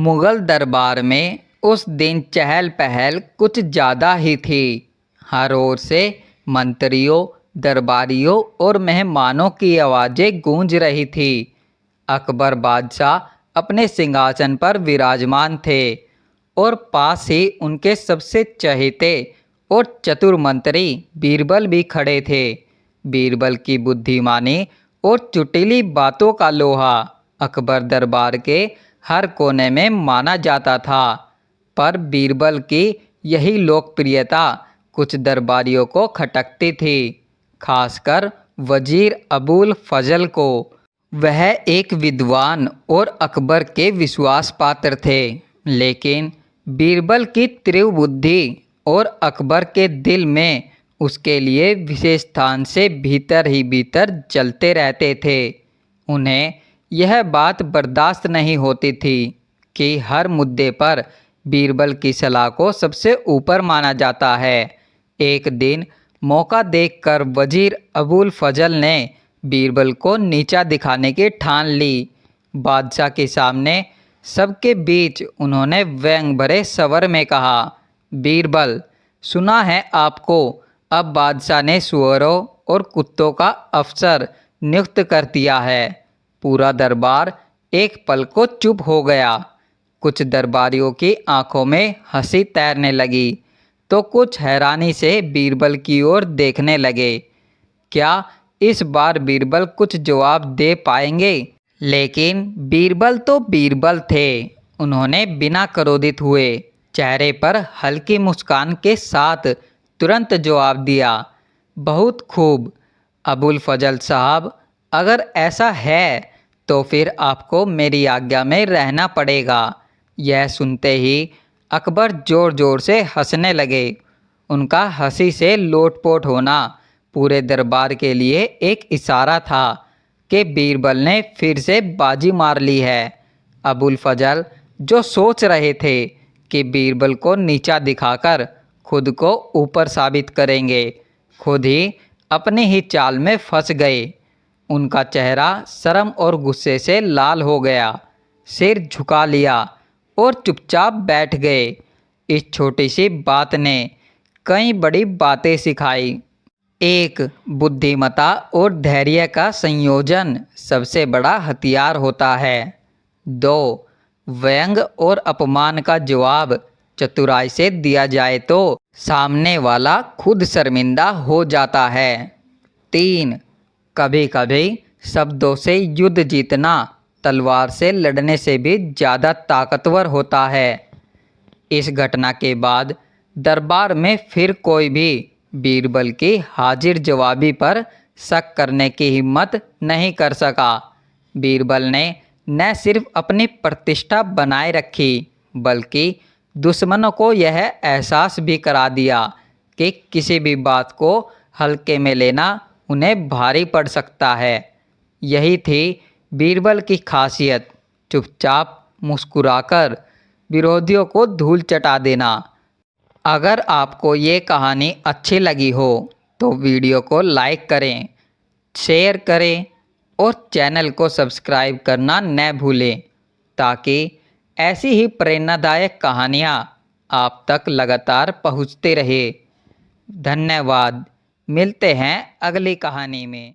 मुगल दरबार में उस दिन चहल पहल कुछ ज़्यादा ही थी। हर ओर से मंत्रियों, दरबारियों और मेहमानों की आवाज़ें गूंज रही थी। अकबर बादशाह अपने सिंहासन पर विराजमान थे और पास ही उनके सबसे चहेते और चतुर मंत्री बीरबल भी खड़े थे। बीरबल की बुद्धिमानी और चुटीली बातों का लोहा अकबर दरबार के हर कोने में माना जाता था। पर बीरबल की यही लोकप्रियता कुछ दरबारियों को खटकती थी, खासकर वजीर अबुल फजल को। वह एक विद्वान और अकबर के विश्वास पात्र थे, लेकिन बीरबल की तीव्र बुद्धि और अकबर के दिल में उसके लिए विशेष स्थान से भीतर ही भीतर जलते रहते थे। उन्हें यह बात बर्दाश्त नहीं होती थी कि हर मुद्दे पर बीरबल की सलाह को सबसे ऊपर माना जाता है। एक दिन मौका देखकर वजीर अबुल फजल ने बीरबल को नीचा दिखाने की ठान ली। बादशाह के सामने सबके बीच उन्होंने व्यंग भरे स्वर में कहा, बीरबल, सुना है आपको अब बादशाह ने सुअरों और कुत्तों का अफसर नियुक्त कर दिया है। पूरा दरबार एक पल को चुप हो गया। कुछ दरबारियों की आंखों में हंसी तैरने लगी तो कुछ हैरानी से बीरबल की ओर देखने लगे। क्या इस बार बीरबल कुछ जवाब दे पाएंगे? लेकिन बीरबल तो बीरबल थे। उन्होंने बिना क्रोधित हुए चेहरे पर हल्की मुस्कान के साथ तुरंत जवाब दिया, बहुत खूब अबुल फजल साहब, अगर ऐसा है तो फिर आपको मेरी आज्ञा में रहना पड़ेगा। यह सुनते ही अकबर ज़ोर ज़ोर से हंसने लगे। उनका हंसी से लोटपोट होना पूरे दरबार के लिए एक इशारा था कि बीरबल ने फिर से बाजी मार ली है। अबुल फजल, जो सोच रहे थे कि बीरबल को नीचा दिखाकर खुद को ऊपर साबित करेंगे, खुद ही अपनी ही चाल में फंस गए। उनका चेहरा शर्म और गुस्से से लाल हो गया, सिर झुका लिया और चुपचाप बैठ गए। इस छोटी सी बात ने कई बड़ी बातें सिखाई। एक, बुद्धिमत्ता और धैर्य का संयोजन सबसे बड़ा हथियार होता है। दो, व्यंग और अपमान का जवाब चतुराई से दिया जाए तो सामने वाला खुद शर्मिंदा हो जाता है। तीन, कभी कभी शब्दों से युद्ध जीतना तलवार से लड़ने से भी ज़्यादा ताकतवर होता है। इस घटना के बाद दरबार में फिर कोई भी बीरबल की हाजिर जवाबी पर शक करने की हिम्मत नहीं कर सका। बीरबल ने न सिर्फ अपनी प्रतिष्ठा बनाए रखी, बल्कि दुश्मनों को यह एहसास भी करा दिया कि किसी भी बात को हल्के में लेना उन्हें भारी पड़ सकता है। यही थी बीरबल की खासियत, चुपचाप मुस्कुराकर विरोधियों को धूल चटा देना। अगर आपको ये कहानी अच्छी लगी हो तो वीडियो को लाइक करें, शेयर करें और चैनल को सब्सक्राइब करना न भूलें, ताकि ऐसी ही प्रेरणादायक कहानियाँ आप तक लगातार पहुँचते रहे। धन्यवाद। मिलते हैं अगली कहानी में।